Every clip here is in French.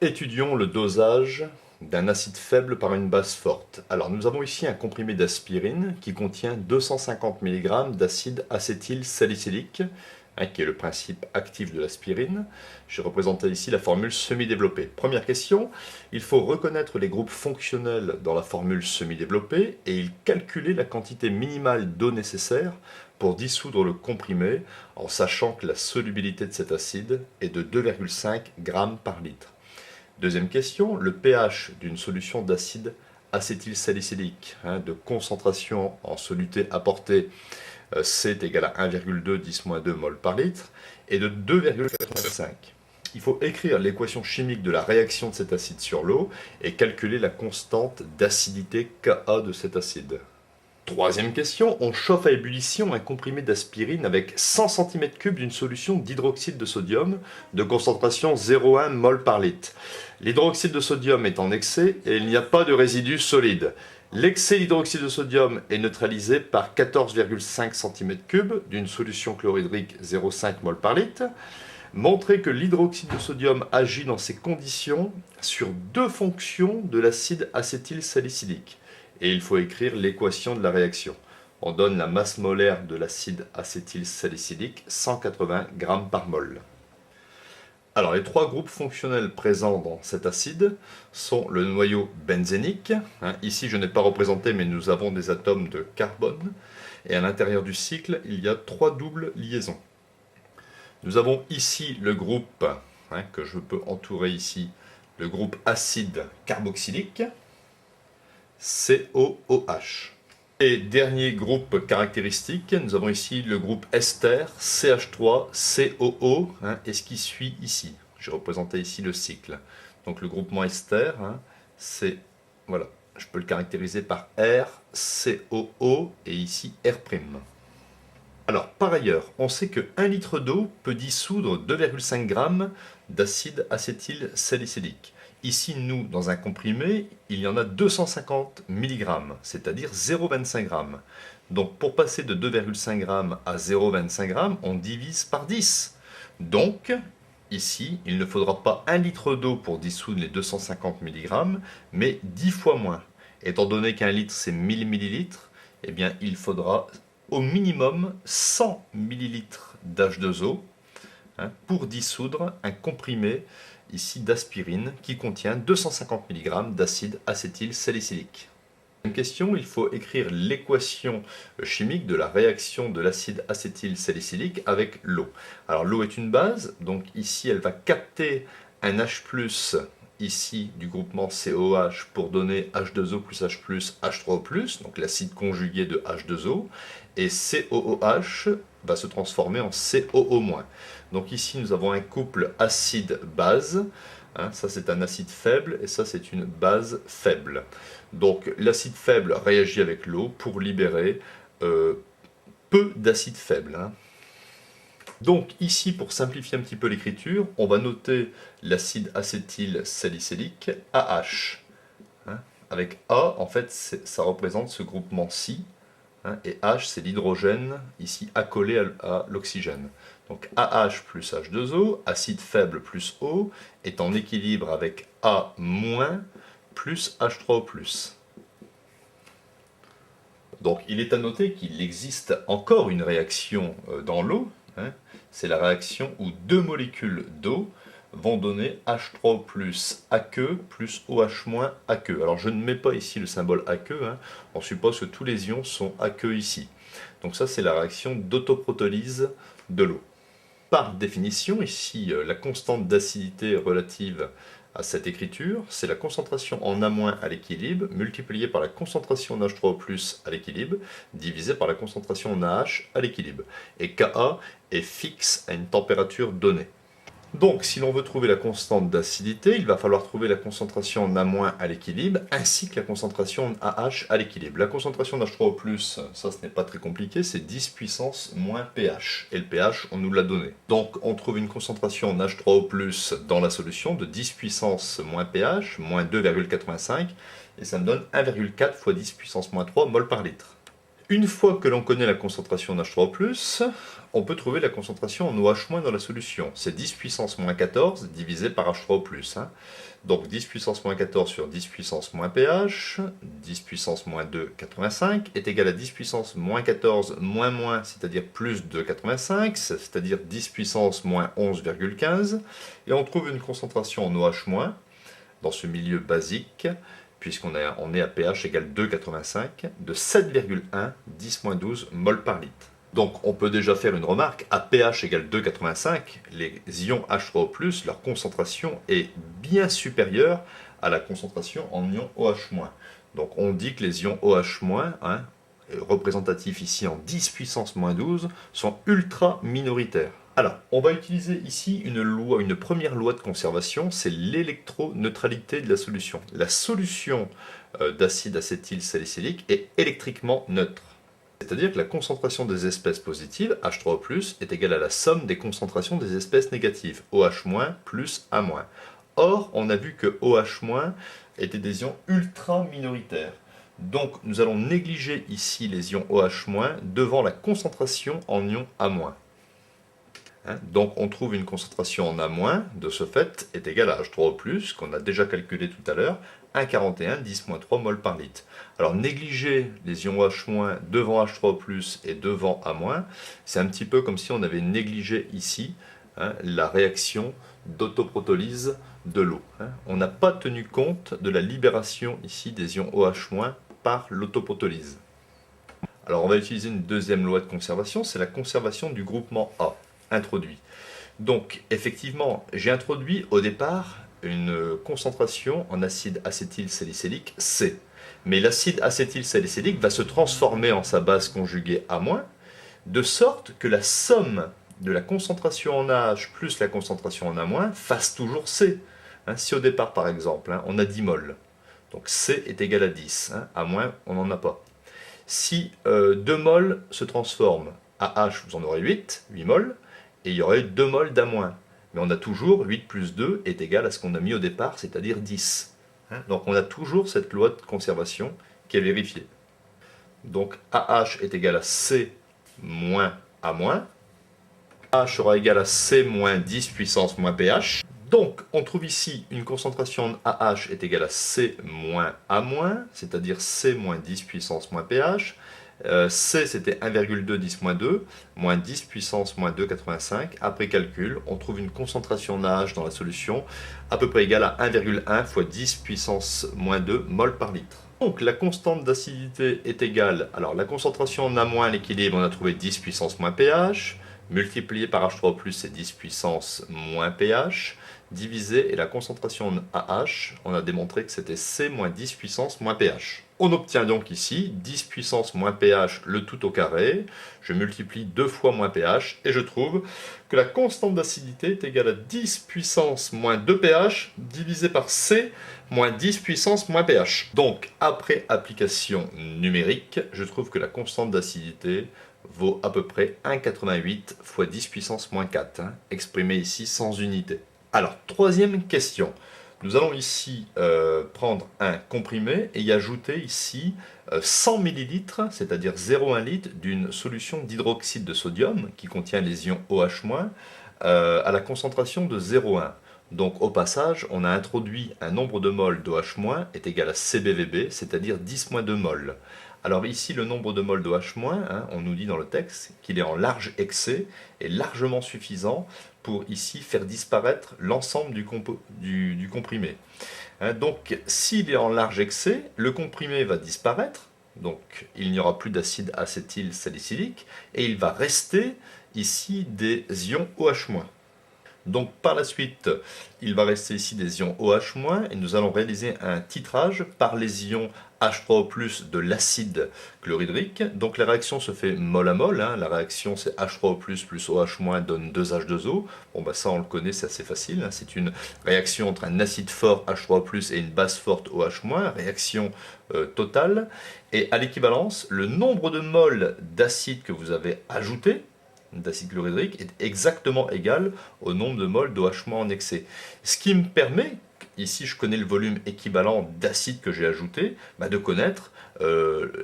Étudions le dosage d'un acide faible par une base forte. Alors nous avons ici un comprimé d'aspirine qui contient 250 mg d'acide acétylsalicylique, qui est le principe actif de l'aspirine. J'ai représenté ici la formule semi-développée. Première question, il faut reconnaître les groupes fonctionnels dans la formule semi-développée et il calculer la quantité minimale d'eau nécessaire pour dissoudre le comprimé en sachant que la solubilité de cet acide est de 2,5 g par litre. Deuxième question, le pH d'une solution d'acide acétylsalicylique de concentration en soluté apportée C est égal à 1,2 10-2 mol par litre est de 2,85. Il faut écrire l'équation chimique de la réaction de cet acide sur l'eau et calculer la constante d'acidité Ka de cet acide. Troisième question, on chauffe à ébullition un comprimé d'aspirine avec 100 cm3 d'une solution d'hydroxyde de sodium de concentration 0,1 mol par litre. L'hydroxyde de sodium est en excès et il n'y a pas de résidu solide. L'excès d'hydroxyde de sodium est neutralisé par 14,5 cm3 d'une solution chlorhydrique 0,5 mol par litre. Montrez que l'hydroxyde de sodium agit dans ces conditions sur deux fonctions de l'acide acétylsalicylique. Et il faut écrire l'équation de la réaction. On donne la masse molaire de l'acide acétylsalicylique, 180 g par mol. Alors les trois groupes fonctionnels présents dans cet acide sont le noyau benzénique. Ici je n'ai pas représenté mais nous avons des atomes de carbone. Et à l'intérieur du cycle il y a trois doubles liaisons. Nous avons ici le groupe, que je peux entourer ici, le groupe acide carboxylique. COOH. Et dernier groupe caractéristique, nous avons ici le groupe ester, CH3COO, et ce qui suit ici. J'ai représenté ici le cycle. Donc le groupement ester, c'est, voilà, je peux le caractériser par R, COO et ici R'. Alors par ailleurs, on sait que 1 litre d'eau peut dissoudre 2,5 g d'acide acétylsalicylique. Ici, nous, dans un comprimé, il y en a 250 mg, c'est-à-dire 0,25 g. Donc, pour passer de 2,5 g à 0,25 g, on divise par 10. Donc, ici, il ne faudra pas 1 litre d'eau pour dissoudre les 250 mg, mais 10 fois moins. Étant donné qu'un litre, c'est 1000 ml, eh bien, il faudra au minimum 100 ml d'H2O pour dissoudre un comprimé ici d'aspirine qui contient 250 mg d'acide acétylsalicylique. Une question, il faut écrire l'équation chimique de la réaction de l'acide acétylsalicylique avec l'eau. Alors l'eau est une base, donc ici elle va capter un H+, ici du groupement COH pour donner H2O plus H+, H3O+, donc l'acide conjugué de H2O, et COOH va se transformer en COO-. Donc ici nous avons un couple acide-base, ça c'est un acide faible et ça c'est une base faible. Donc l'acide faible réagit avec l'eau pour libérer peu d'acide faible. Donc ici, pour simplifier un petit peu l'écriture, on va noter l'acide acétylsalicylique AH. Avec A, en fait, ça représente ce groupement Si, et H, c'est l'hydrogène, ici accolé à l'oxygène. Donc AH plus H2O, acide faible plus eau, est en équilibre avec A- plus H3O+. Donc il est à noter qu'il existe encore une réaction dans l'eau, c'est la réaction où deux molécules d'eau vont donner H3O plus aqueux plus OH- aqueux. Alors je ne mets pas ici le symbole aqueux, on suppose que tous les ions sont aqueux ici. Donc ça c'est la réaction d'autoprotolyse de l'eau. Par définition, ici la constante d'acidité relative à cette écriture, c'est la concentration en A- à l'équilibre multipliée par la concentration en H3O+ à l'équilibre divisée par la concentration en AH à l'équilibre. Et Ka est fixe à une température donnée. Donc, si l'on veut trouver la constante d'acidité, il va falloir trouver la concentration en A- à l'équilibre, ainsi que la concentration en AH à l'équilibre. La concentration en H3O+, ça ce n'est pas très compliqué, c'est 10 puissance moins pH. Et le pH, on nous l'a donné. Donc, on trouve une concentration en H3O+, dans la solution de 10 puissance moins pH, moins 2,85, et ça me donne 1,4 fois 10 puissance moins 3 mol par litre. Une fois que l'on connaît la concentration en H3O+, on peut trouver la concentration en OH- dans la solution. C'est 10 puissance moins 14 divisé par H3O+. Hein. Donc 10 puissance moins 14 sur 10 puissance moins pH, 10 puissance moins 2, 85, est égal à 10 puissance moins 14 moins moins, c'est-à-dire plus de 85, c'est-à-dire 10 puissance moins 11,15. Et on trouve une concentration en OH- dans ce milieu basique, puisqu'on est à pH égale 2,85, de 7,1 10-12 mol par litre. Donc on peut déjà faire une remarque, à pH égale 2,85, les ions H3O+, leur concentration est bien supérieure à la concentration en ions OH-. Donc on dit que les ions OH-, hein, représentatifs ici en 10 puissance moins 12, sont ultra minoritaires. Alors, on va utiliser ici une première loi de conservation, c'est l'électroneutralité de la solution. La solution d'acide acétylsalicylique est électriquement neutre. C'est-à-dire que la concentration des espèces positives, H3O+, est égale à la somme des concentrations des espèces négatives, OH- plus A-. Or, on a vu que OH- étaient des ions ultra minoritaires. Donc, nous allons négliger ici les ions OH- devant la concentration en ions A-. Hein, donc on trouve une concentration en A-, de ce fait, est égale à H3O+, qu'on a déjà calculé tout à l'heure, 1,41 10-3 mol par litre. Alors négliger les ions OH- devant H3O+, et devant A-, c'est un petit peu comme si on avait négligé ici, hein, la réaction d'autoprotolyse de l'eau. Hein. On n'a pas tenu compte de la libération ici des ions OH- par l'autoprotolyse. Alors on va utiliser une deuxième loi de conservation, c'est la conservation du groupement A. Introduit. Donc effectivement, j'ai introduit au départ une concentration en acide acétylsalicylique C. Mais l'acide acétylsalicylique va se transformer en sa base conjuguée A-, de sorte que la somme de la concentration en H plus la concentration en A- fasse toujours C. Hein, si au départ, par exemple, hein, on a 10 mol, donc C est égal à 10, hein, A-, on n'en a pas. Si 2 mol se transforment à H, vous en aurez 8 mol, et il y aurait 2 mol d'A-. Mais on a toujours 8 plus 2 est égal à ce qu'on a mis au départ, c'est-à-dire 10. Hein, donc on a toujours cette loi de conservation qui est vérifiée. Donc AH est égal à C moins A-. H sera égal à C moins 10 puissance moins pH. Donc on trouve ici une concentration AH est égale à C moins A-, c'est-à-dire C moins 10 puissance moins pH. C c'était 1,2 10 moins 2, moins 10 puissance moins 2,85. Après calcul, on trouve une concentration NaH dans la solution à peu près égale à 1,1 fois 10 puissance moins 2 mol par litre. Donc la constante d'acidité est égale, alors la concentration en A-, l'équilibre, on a trouvé 10 puissance moins pH, multiplié par H3+, c'est 10 puissance moins pH, divisé, et la concentration en AH, on a démontré que c'était C moins 10 puissance moins pH. On obtient donc ici 10 puissance moins pH le tout au carré, je multiplie 2 fois moins pH, et je trouve que la constante d'acidité est égale à 10 puissance moins 2 pH, divisé par C moins 10 puissance moins pH. Donc, après application numérique, je trouve que la constante d'acidité vaut à peu près 1,88 fois 10 puissance moins 4, hein, exprimé ici sans unité. Alors, troisième question. Nous allons ici prendre un comprimé et y ajouter ici 100 ml, c'est-à-dire 0,1 litre, d'une solution d'hydroxyde de sodium qui contient les ions OH-, à la concentration de 0,1. Donc au passage, on a introduit un nombre de moles d'OH- est égal à CbVB, c'est-à-dire 10-2 moles. Alors ici, le nombre de moles d'OH-, hein, on nous dit dans le texte qu'il est en large excès et largement suffisant pour ici faire disparaître l'ensemble du comprimé. Hein, donc s'il est en large excès, le comprimé va disparaître, donc il n'y aura plus d'acide acétylsalicylique, et il va rester ici des ions OH-. Donc par la suite, il va rester ici des ions OH- et nous allons réaliser un titrage par les ions H3O+ de l'acide chlorhydrique. Donc la réaction se fait mol à mol, hein. La réaction c'est H3O+ plus OH- donne 2H2O. Bon bah ça on le connaît, c'est assez facile, hein. C'est une réaction entre un acide fort H3O+ et une base forte OH-, réaction totale. Et à l'équivalence, le nombre de moles d'acide que vous avez ajouté, d'acide chlorhydrique, est exactement égal au nombre de moles d'OH- en excès. Ce qui me permet ici je connais le volume équivalent d'acide que j'ai ajouté, de connaître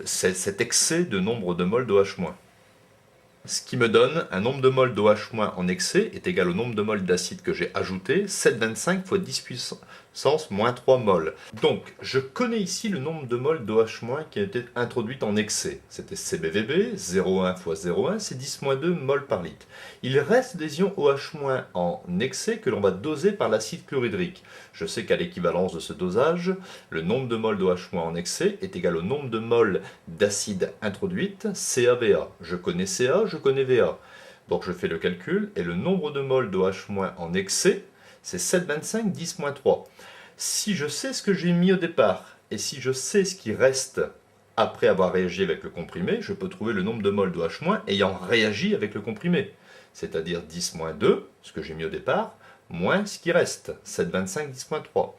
cet excès de nombre de moles d'OH-. Ce qui me donne un nombre de moles d'OH- en excès est égal au nombre de moles d'acide que j'ai ajouté, 7,25 fois 10 puissance moins 3 moles. Donc, je connais ici le nombre de moles d'OH- qui a été introduit en excès. C'était CBVB, 0,1 fois 0,1, c'est 10-2 moles par litre. Il reste des ions OH- en excès que l'on va doser par l'acide chlorhydrique. Je sais qu'à l'équivalence de ce dosage, le nombre de moles d'OH- en excès est égal au nombre de moles d'acide introduite, CaVa. Je connais Ca, je connais Va. Donc je fais le calcul, et le nombre de moles d'OH- en excès, c'est 7,25 10-3. Si je sais ce que j'ai mis au départ, et si je sais ce qui reste après avoir réagi avec le comprimé, je peux trouver le nombre de moles d'OH- ayant réagi avec le comprimé. C'est-à-dire 10-2, ce que j'ai mis au départ, moins ce qui reste, 7,25 10-3.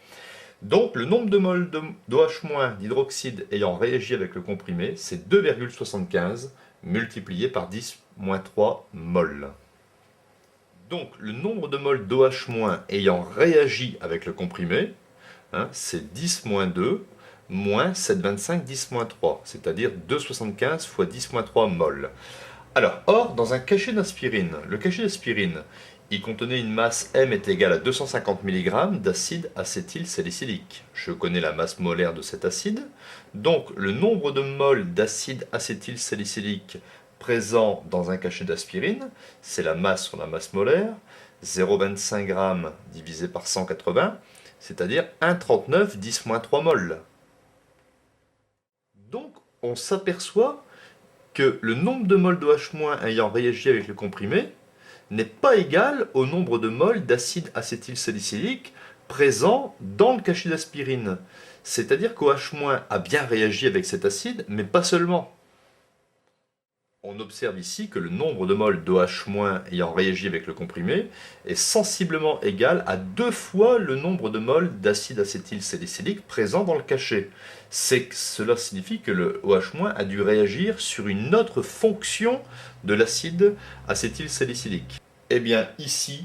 Donc le nombre de moles d'OH- d'hydroxyde ayant réagi avec le comprimé, c'est 2,75 multiplié par 10-3 moles. Donc le nombre de moles d'OH- ayant réagi avec le comprimé, c'est 10-2 moins 7,25 10-3, c'est-à-dire 2,75 fois 10-3 moles. Alors, or, dans un cachet d'aspirine, le cachet d'aspirine, il contenait une masse M est égale à 250 mg d'acide acétylsalicylique. Je connais la masse molaire de cet acide, donc le nombre de moles d'acide acétylsalicylique présent dans un cachet d'aspirine, c'est la masse sur la masse molaire, 0,25 g divisé par 180, c'est-à-dire 1,39 10-3 moles. Donc, on s'aperçoit que le nombre de moles d'OH- ayant réagi avec le comprimé n'est pas égal au nombre de moles d'acide acétylsalicylique présent dans le cachet d'aspirine. C'est-à-dire qu'OH- a bien réagi avec cet acide, mais pas seulement. On observe ici que le nombre de moles d'OH- ayant réagi avec le comprimé est sensiblement égal à 2 fois le nombre de moles d'acide acétylsalicylique présent dans le cachet. Cela signifie que le OH- a dû réagir sur une autre fonction de l'acide acétylsalicylique. Eh bien ici,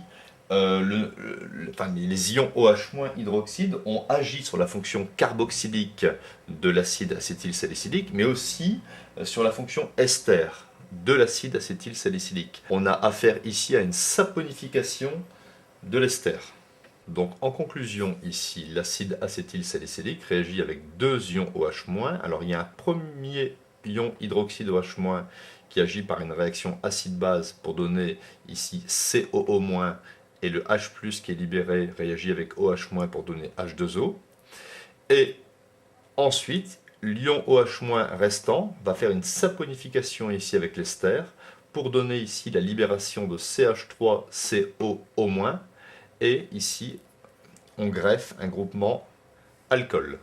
les ions OH- hydroxyde ont agi sur la fonction carboxylique de l'acide acétylsalicylique, mais aussi sur la fonction ester de l'acide acétylsalicylique. On a affaire ici à une saponification de l'ester. Donc en conclusion ici, l'acide acétylsalicylique réagit avec deux ions OH-. Alors il y a un premier ion hydroxyde OH- qui agit par une réaction acide-base pour donner ici COO- et le H+, qui est libéré réagit avec OH- pour donner H2O. Et ensuite, l'ion OH- restant va faire une saponification ici avec l'ester pour donner ici la libération de CH3COO-, et ici on greffe un groupement alcool.